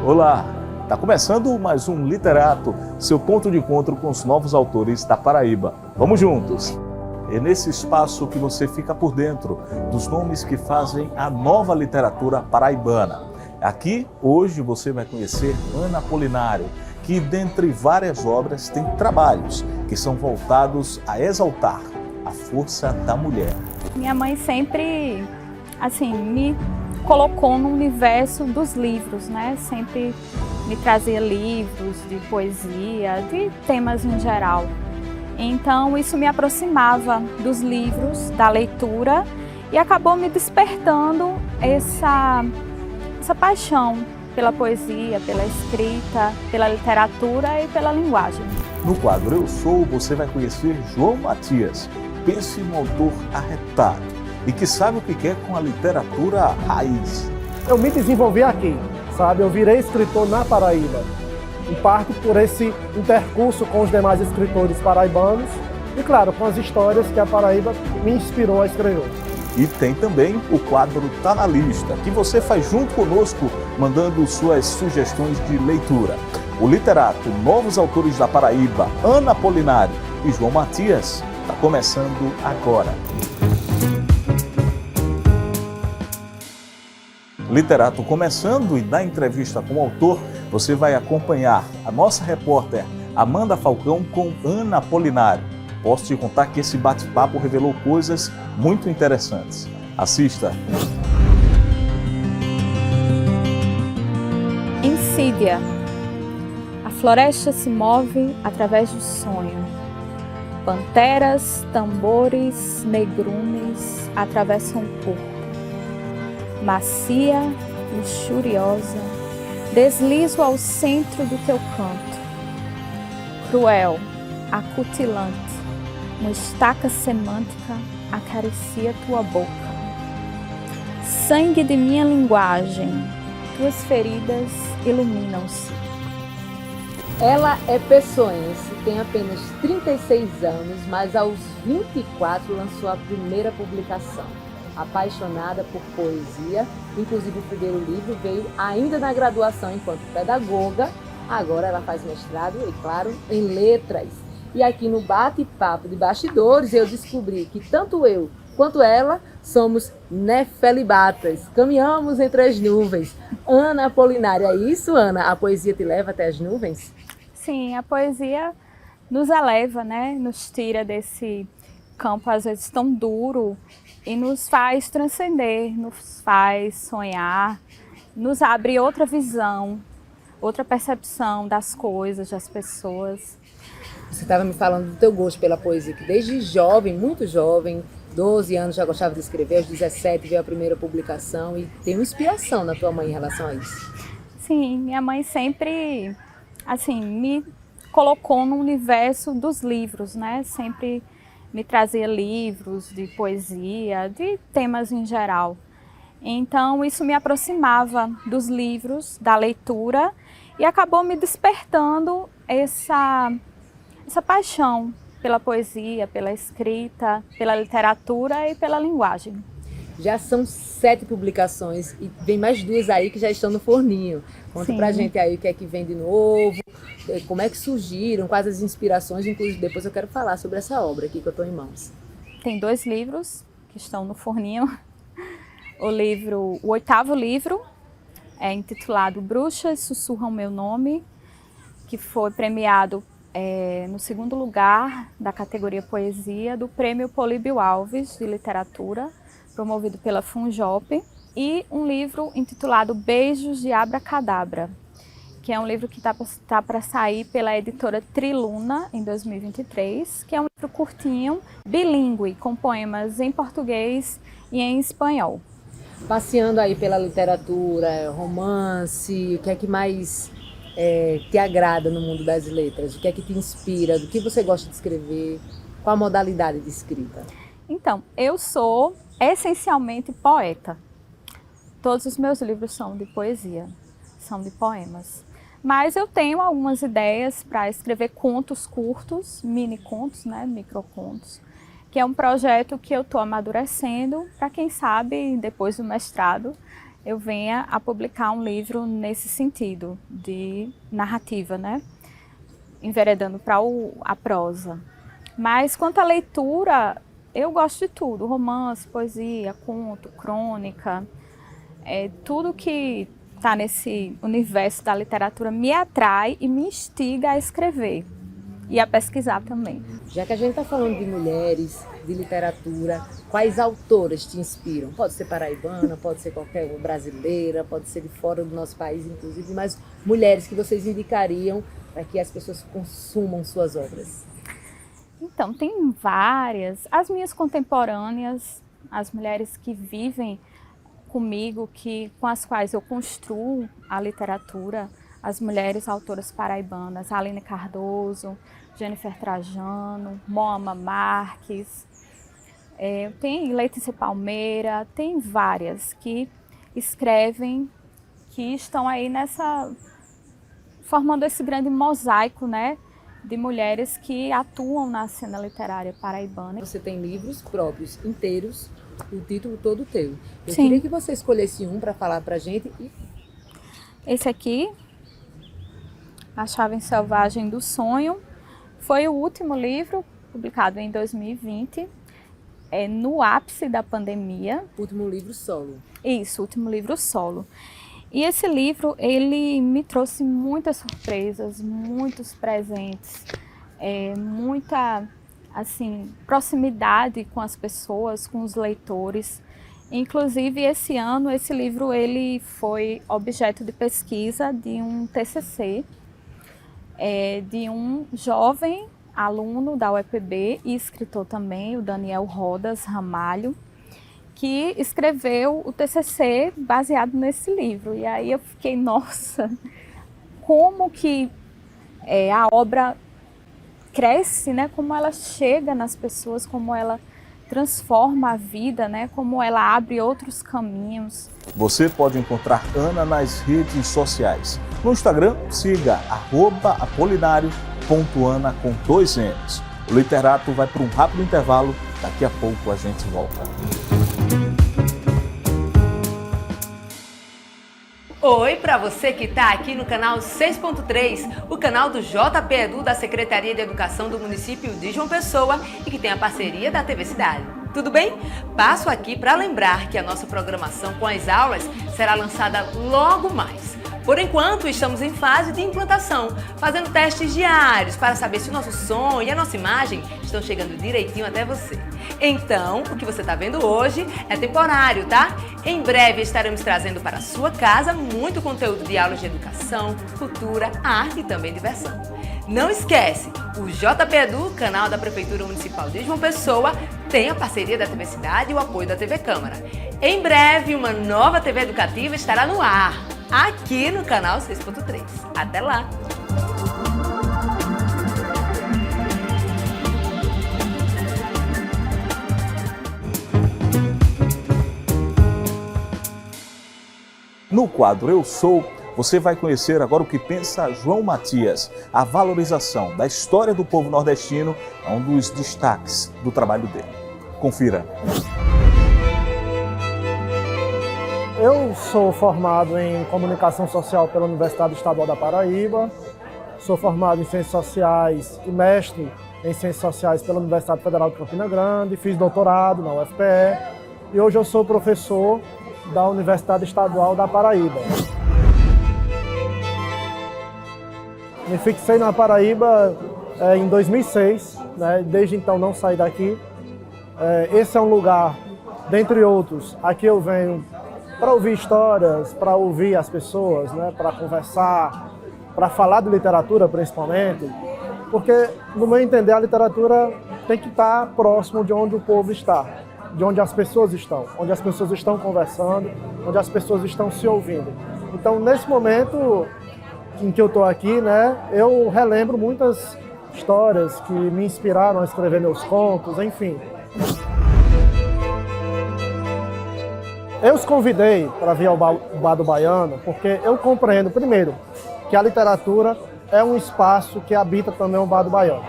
Olá, está começando mais um Literato, seu ponto de encontro com os novos autores da Paraíba. Vamos juntos! É nesse espaço que você fica por dentro dos nomes que fazem a nova literatura paraibana. Aqui, hoje, você vai conhecer Ana Apolinário, que, dentre várias obras, tem trabalhos que são voltados a exaltar a força da mulher. Minha mãe sempre, me colocou no universo dos livros, né? Sempre me trazia livros de poesia, de temas em geral. Então isso me aproximava dos livros, da leitura, e acabou me despertando essa paixão pela poesia, pela escrita, pela literatura e pela linguagem. No quadro Eu Sou, você vai conhecer João Matias. Pense num autor arretado e que sabe o que quer com a literatura raiz. Eu me desenvolvi aqui, sabe? Eu virei escritor na Paraíba. Em parte por esse intercurso com os demais escritores paraibanos e, claro, com as histórias que a Paraíba me inspirou a escrever. E tem também o quadro Tá na Lista, que você faz junto conosco, mandando suas sugestões de leitura. O literato Novos Autores da Paraíba, Ana Apolinário e João Matias, está começando agora. Literato começando, e na entrevista com o autor, você vai acompanhar a nossa repórter Amanda Falcão com Ana Apolinário. Posso te contar que esse bate-papo revelou coisas muito interessantes. Assista! Insídia. A floresta se move através do sonho. Panteras, tambores, negrumes atravessam o corpo. Macia, luxuriosa, deslizo ao centro do teu canto. Cruel, acutilante, uma estaca semântica acaricia tua boca. Sangue de minha linguagem, tuas feridas iluminam-se. Ela é pessoense, tem apenas 36 anos, mas aos 24 lançou a primeira publicação. Apaixonada por poesia, inclusive o primeiro livro veio ainda na graduação enquanto pedagoga, agora ela faz mestrado e, claro, em letras. E aqui no bate-papo de bastidores eu descobri que tanto eu quanto ela somos nefelibatas, caminhamos entre as nuvens. Ana Apolinário, é isso, Ana? A poesia te leva até as nuvens? Sim, a poesia nos eleva, né? Nos tira desse campo às vezes tão duro e nos faz transcender, nos faz sonhar, nos abre outra visão, outra percepção das coisas, das pessoas. Você estava me falando do teu gosto pela poesia, que desde jovem, muito jovem, 12 anos já gostava de escrever, aos 17 veio a primeira publicação e tem uma inspiração na tua mãe em relação a isso. Sim, minha mãe sempre, me colocou no universo dos livros, né? Sempre me trazia livros de poesia, de temas em geral. Então isso me aproximava dos livros, da leitura, e acabou me despertando essa paixão pela poesia, pela escrita, pela literatura e pela linguagem. Já são 7 publicações e vem mais 2 aí que já estão no forninho. Conta Sim. Pra gente aí o que é que vem de novo, como é que surgiram, quais as inspirações, inclusive depois eu quero falar sobre essa obra aqui que eu estou em mãos. Tem 2 livros que estão no forninho. O 8º livro é intitulado Bruxas Sussurram Meu Nome, que foi premiado no 2º lugar da categoria Poesia do Prêmio Políbio Alves de Literatura, promovido pela Funjop, e um livro intitulado Beijos de Abracadabra, que é um livro que está para sair pela editora Triluna em 2023, que é um livro curtinho, bilíngue, com poemas em português e em espanhol. Passeando aí pela literatura, romance, o que é que mais te agrada no mundo das letras? O que é que te inspira? Do que você gosta de escrever? Qual a modalidade de escrita? Então, eu sou essencialmente poeta. Todos os meus livros são de poesia, são de poemas. Mas eu tenho algumas ideias para escrever contos curtos, mini contos, né, microcontos, que é um projeto que eu estou amadurecendo para, quem sabe, depois do mestrado, eu venha a publicar um livro nesse sentido, de narrativa, né? Enveredando para a prosa. Mas quanto à leitura, eu gosto de tudo, romance, poesia, conto, crônica, tudo que está nesse universo da literatura me atrai e me instiga a escrever e a pesquisar também. Já que a gente está falando de mulheres, de literatura, quais autoras te inspiram? Pode ser paraibana, pode ser qualquer brasileira, pode ser de fora do nosso país, inclusive, mas mulheres que vocês indicariam para que as pessoas consumam suas obras. Então, tem várias. As minhas contemporâneas, as mulheres que vivem comigo, com as quais eu construo a literatura, as mulheres autoras paraibanas, Aline Cardoso, Jennifer Trajano, Moama Marques, tem Letícia Palmeira, tem várias que escrevem, que estão aí formando esse grande mosaico, né, de mulheres que atuam na cena literária paraibana. Você tem livros próprios, inteiros, o título todo teu. Eu Sim. queria que você escolhesse um para falar para a gente. Esse aqui, A Chave Selvagem do Sonho, foi o último livro publicado em 2020, no ápice da pandemia. Último livro solo. Isso, último livro solo. E esse livro, ele me trouxe muitas surpresas, muitos presentes, muita, assim, proximidade com as pessoas, com os leitores. Inclusive, esse ano, esse livro ele foi objeto de pesquisa de um TCC, de um jovem aluno da UEPB e escritor também, o Daniel Rodas Ramalho, que escreveu o TCC baseado nesse livro. E aí eu fiquei, nossa, como que a obra cresce, né? Como ela chega nas pessoas, como ela transforma a vida, né? Como ela abre outros caminhos. Você pode encontrar Ana nas redes sociais. No Instagram, siga @apolinario.ana com 2 N's. O Literato vai para um rápido intervalo, daqui a pouco a gente volta. Oi, para você que está aqui no canal 6.3, o canal do JP Edu da Secretaria de Educação do município de João Pessoa e que tem a parceria da TV Cidade. Tudo bem? Passo aqui para lembrar que a nossa programação com as aulas será lançada logo mais. Por enquanto, estamos em fase de implantação, fazendo testes diários para saber se o nosso som e a nossa imagem estão chegando direitinho até você. Então, o que você está vendo hoje é temporário, tá? Em breve estaremos trazendo para a sua casa muito conteúdo de aulas de educação, cultura, arte e também diversão. Não esquece, o JP Edu, canal da Prefeitura Municipal de João Pessoa, tem a parceria da TV Cidade e o apoio da TV Câmara. Em breve, uma nova TV educativa estará no ar, aqui no canal 6.3. Até lá! No quadro Eu Sou, você vai conhecer agora o que pensa João Matias. A valorização da história do povo nordestino é um dos destaques do trabalho dele. Confira. Eu sou formado em Comunicação Social pela Universidade Estadual da Paraíba, sou formado em Ciências Sociais e mestre em Ciências Sociais pela Universidade Federal de Campina Grande, fiz doutorado na UFPE e hoje eu sou professor da Universidade Estadual da Paraíba. Me fixei na Paraíba em 2006, né? Desde então não saí daqui. Esse é um lugar, dentre outros, aqui eu venho para ouvir histórias, para ouvir as pessoas, né? Para conversar, para falar de literatura principalmente, porque, no meu entender, a literatura tem que estar próximo de onde o povo está, de onde as pessoas estão conversando, onde as pessoas estão se ouvindo. Então, nesse momento em que eu estou aqui, né, eu relembro muitas histórias que me inspiraram a escrever meus contos, enfim. Eu os convidei para vir ao Bar do Baiano porque eu compreendo, primeiro, que a literatura é um espaço que habita também o Bar do Baiano,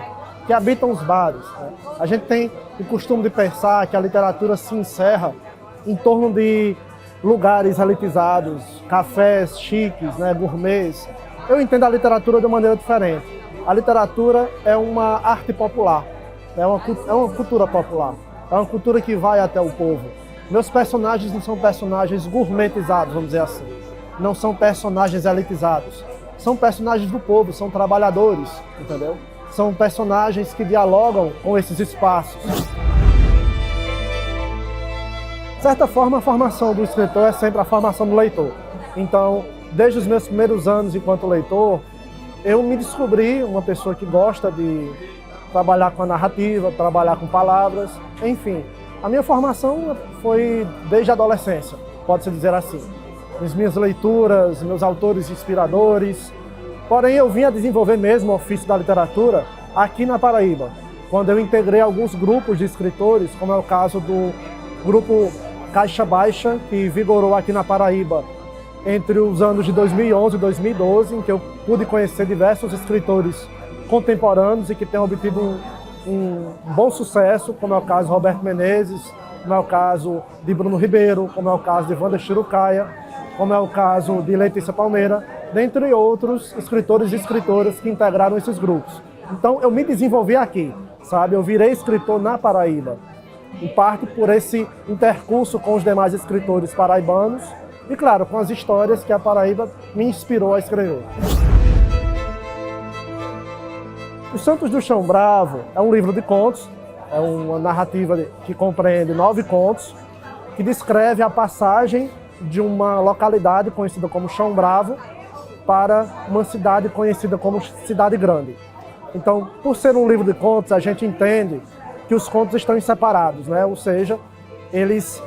que habitam os bares, né? A gente tem o costume de pensar que a literatura se encerra em torno de lugares elitizados, cafés chiques, né, gourmets. Eu entendo a literatura de uma maneira diferente. A literatura é uma arte popular, é uma cultura popular, é uma cultura que vai até o povo. Meus personagens não são personagens gourmetizados, vamos dizer assim. Não são personagens elitizados. São personagens do povo, são trabalhadores, entendeu? São personagens que dialogam com esses espaços. De certa forma, a formação do escritor é sempre a formação do leitor. Então, desde os meus primeiros anos enquanto leitor, eu me descobri uma pessoa que gosta de trabalhar com a narrativa, trabalhar com palavras, enfim. A minha formação foi desde a adolescência, pode-se dizer assim. As minhas leituras, meus autores inspiradores. Porém, eu vim a desenvolver mesmo o ofício da literatura aqui na Paraíba, quando eu integrei alguns grupos de escritores, como é o caso do grupo Caixa Baixa, que vigorou aqui na Paraíba entre os anos de 2011 e 2012, em que eu pude conhecer diversos escritores contemporâneos e que têm obtido um bom sucesso, como é o caso de Roberto Menezes, como é o caso de Bruno Ribeiro, como é o caso de Wanda Chirucaia, como é o caso de Letícia Palmeira, dentre outros escritores e escritoras que integraram esses grupos. Então eu me desenvolvi aqui, sabe? Eu virei escritor na Paraíba, em parte por esse intercurso com os demais escritores paraibanos e, claro, com as histórias que a Paraíba me inspirou a escrever. Os Santos do Chão Bravo é um livro de contos, é uma narrativa que compreende 9 contos, que descreve a passagem de uma localidade conhecida como Chão Bravo para uma cidade conhecida como Cidade Grande. Então, por ser um livro de contos, a gente entende que os contos estão separados, né? Ou seja, eles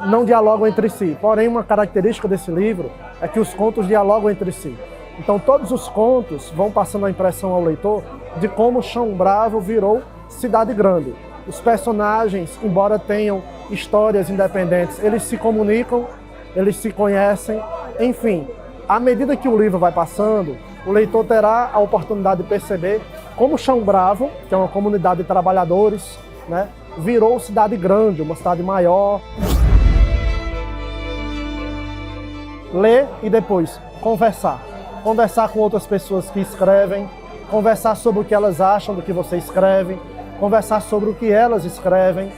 não dialogam entre si. Porém, uma característica desse livro é que os contos dialogam entre si. Então, todos os contos vão passando a impressão ao leitor de como Chão Bravo virou Cidade Grande. Os personagens, embora tenham histórias independentes, eles se comunicam, eles se conhecem, enfim. À medida que o livro vai passando, o leitor terá a oportunidade de perceber como Chão Bravo, que é uma comunidade de trabalhadores, né, virou Cidade Grande, uma cidade maior. Ler e depois conversar. Conversar com outras pessoas que escrevem, conversar sobre o que elas acham do que você escreve, conversar sobre o que elas escrevem.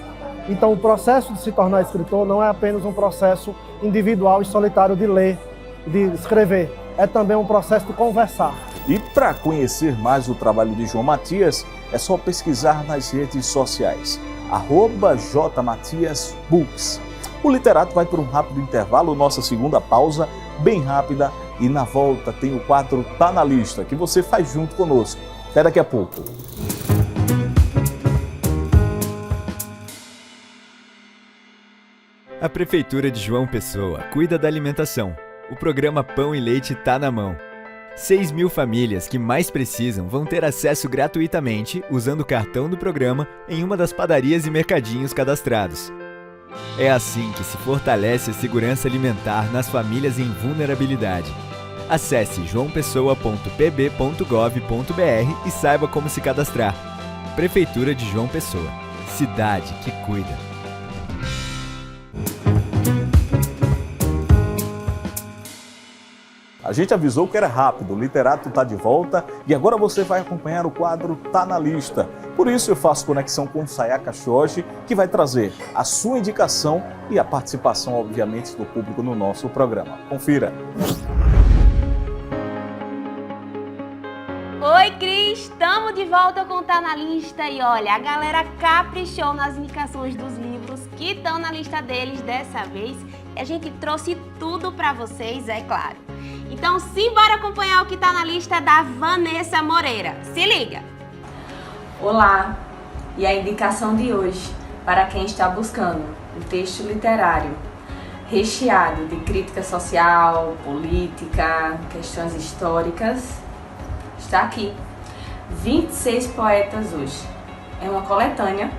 Então, o processo de se tornar escritor não é apenas um processo individual e solitário de ler, de escrever. É também um processo de conversar. E para conhecer mais o trabalho de João Matias, é só pesquisar nas redes sociais, @jmatiasbooks. O literato vai por um rápido intervalo, nossa segunda pausa, bem rápida, e na volta tem o quadro Tá na Lista, que você faz junto conosco. Até daqui a pouco. A Prefeitura de João Pessoa cuida da alimentação. O programa Pão e Leite tá na mão. 6.000 famílias que mais precisam vão ter acesso gratuitamente usando o cartão do programa em uma das padarias e mercadinhos cadastrados. É assim que se fortalece a segurança alimentar nas famílias em vulnerabilidade. Acesse joaopessoa.pb.gov.br e saiba como se cadastrar. Prefeitura de João Pessoa. Cidade que cuida. A gente avisou que era rápido, o literato está de volta e agora você vai acompanhar o quadro Tá na Lista. Por isso eu faço conexão com o Sayaka Shoji, que vai trazer a sua indicação e a participação, obviamente, do público no nosso programa. Confira! Oi, Cris! Estamos de volta com Tá na Lista e olha, a galera caprichou nas indicações dos livros que estão na lista deles dessa vez. A gente trouxe tudo para vocês, é claro. Então, simbora acompanhar o que tá na lista da Vanessa Moreira. Se liga! Olá! E a indicação de hoje, para quem está buscando um texto literário recheado de crítica social, política, questões históricas, está aqui. 26 poetas hoje. É uma coletânea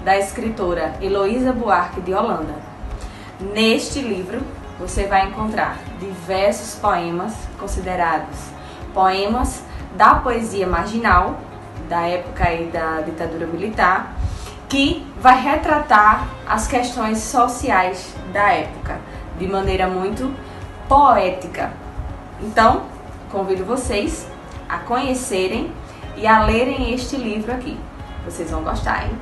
da escritora Heloísa Buarque de Holanda. Neste livro, você vai encontrar diversos poemas considerados poemas da poesia marginal, da época aí da ditadura militar, que vai retratar as questões sociais da época, de maneira muito poética. Então, convido vocês a conhecerem e a lerem este livro aqui. Vocês vão gostar, hein?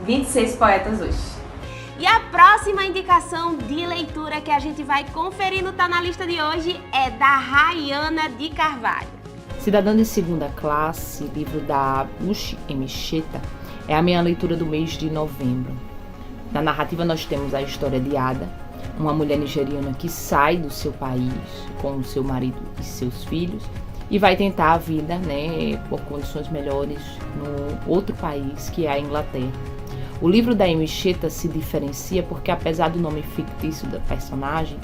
26 poetas hoje. E a próxima indicação de leitura que a gente vai conferir no Tá Na Lista de hoje é da Rayana de Carvalho. Cidadã de Segunda Classe, livro da Uchi Emecheta, é a minha leitura do mês de novembro. Na narrativa nós temos a história de Ada, uma mulher nigeriana que sai do seu país com o seu marido e seus filhos e vai tentar a vida, por condições melhores no outro país, que é a Inglaterra. O livro da Emecheta se diferencia porque, apesar do nome fictício da personagem,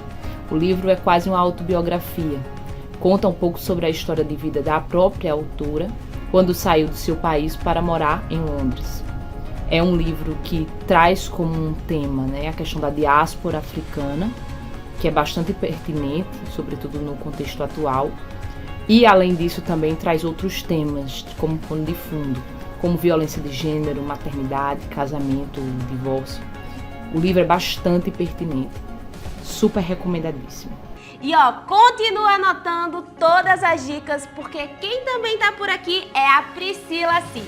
o livro é quase uma autobiografia. Conta um pouco sobre a história de vida da própria autora quando saiu do seu país para morar em Londres. É um livro que traz como um tema a questão da diáspora africana, que é bastante pertinente, sobretudo no contexto atual. E, além disso, também traz outros temas como pano de fundo, como violência de gênero, maternidade, casamento, divórcio. O livro é bastante pertinente, super recomendadíssimo. E continua anotando todas as dicas, porque quem também tá por aqui é a Priscila Six.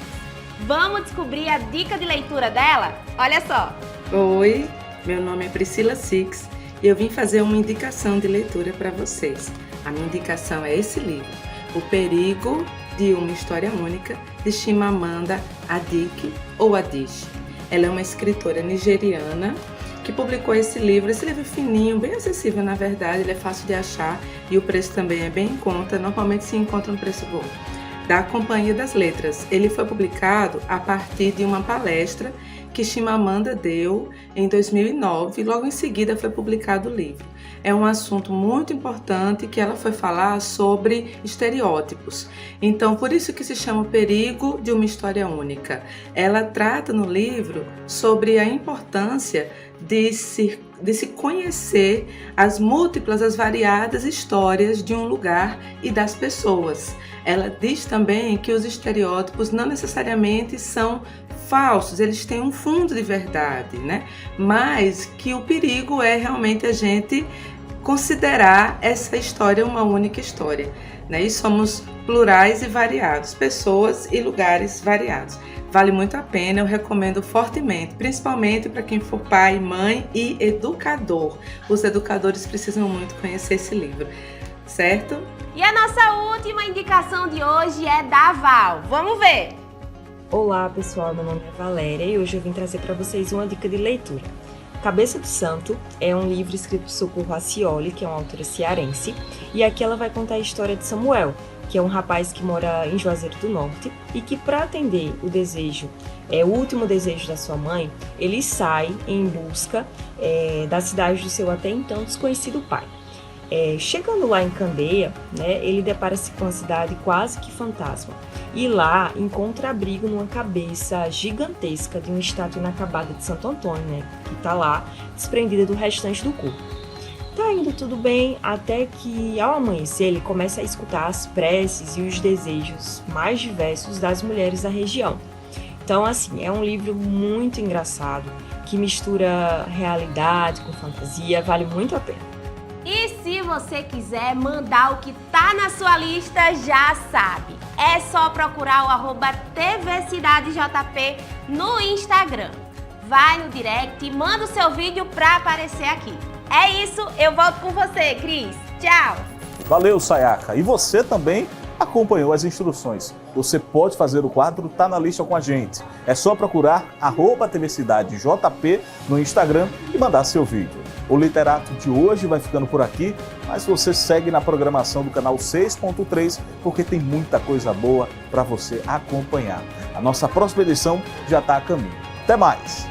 Vamos descobrir a dica de leitura dela? Olha só! Oi, meu nome é Priscila Six e eu vim fazer uma indicação de leitura para vocês. A minha indicação é esse livro, O Perigo de uma História Única, de Chimamanda Adichie ou Adichie. Ela é uma escritora nigeriana que publicou esse livro fininho, bem acessível na verdade, ele é fácil de achar e o preço também é bem em conta, normalmente se encontra um preço bom. Da Companhia das Letras. Ele foi publicado a partir de uma palestra que Chimamanda deu em 2009 e logo em seguida foi publicado o livro. É um assunto muito importante que ela foi falar sobre estereótipos. Então, por isso que se chama O Perigo de uma História Única. Ela trata no livro sobre a importância de se conhecer as múltiplas, as variadas histórias de um lugar e das pessoas. Ela diz também que os estereótipos não necessariamente são falsos, eles têm um fundo de verdade, Mas que o perigo é realmente a gente considerar essa história uma única história, E somos plurais e variados, pessoas e lugares variados. Vale muito a pena, eu recomendo fortemente, principalmente para quem for pai, mãe e educador. Os educadores precisam muito conhecer esse livro, certo? E a nossa última indicação de hoje é da Val. Vamos ver! Olá pessoal, meu nome é Valéria e hoje eu vim trazer para vocês uma dica de leitura. Cabeça do Santo é um livro escrito por Socorro Acioli, que é uma autora cearense, e aqui ela vai contar a história de Samuel, que é um rapaz que mora em Juazeiro do Norte e que, para atender o último desejo da sua mãe, ele sai em busca da cidade do seu até então desconhecido pai. Chegando lá em Candeia, ele depara-se com a cidade quase que fantasma e lá encontra abrigo numa cabeça gigantesca de uma estátua inacabada de Santo Antônio, que está lá desprendida do restante do corpo. Tá indo tudo bem até que, ao amanhecer, ele começa a escutar as preces e os desejos mais diversos das mulheres da região. Então, assim, é um livro muito engraçado, que mistura realidade com fantasia, vale muito a pena. E se você quiser mandar o que tá na sua lista, já sabe. É só procurar o @tvcidadejp no Instagram. Vai no direct e manda o seu vídeo pra aparecer aqui. É isso, eu volto com você, Cris. Tchau! Valeu, Sayaka. E você também acompanhou as instruções. Você pode fazer o quadro Tá Na Lista com a gente. É só procurar @tvcidadejp no Instagram e mandar seu vídeo. O literato de hoje vai ficando por aqui, mas você segue na programação do canal 6.3 porque tem muita coisa boa para você acompanhar. A nossa próxima edição já está a caminho. Até mais!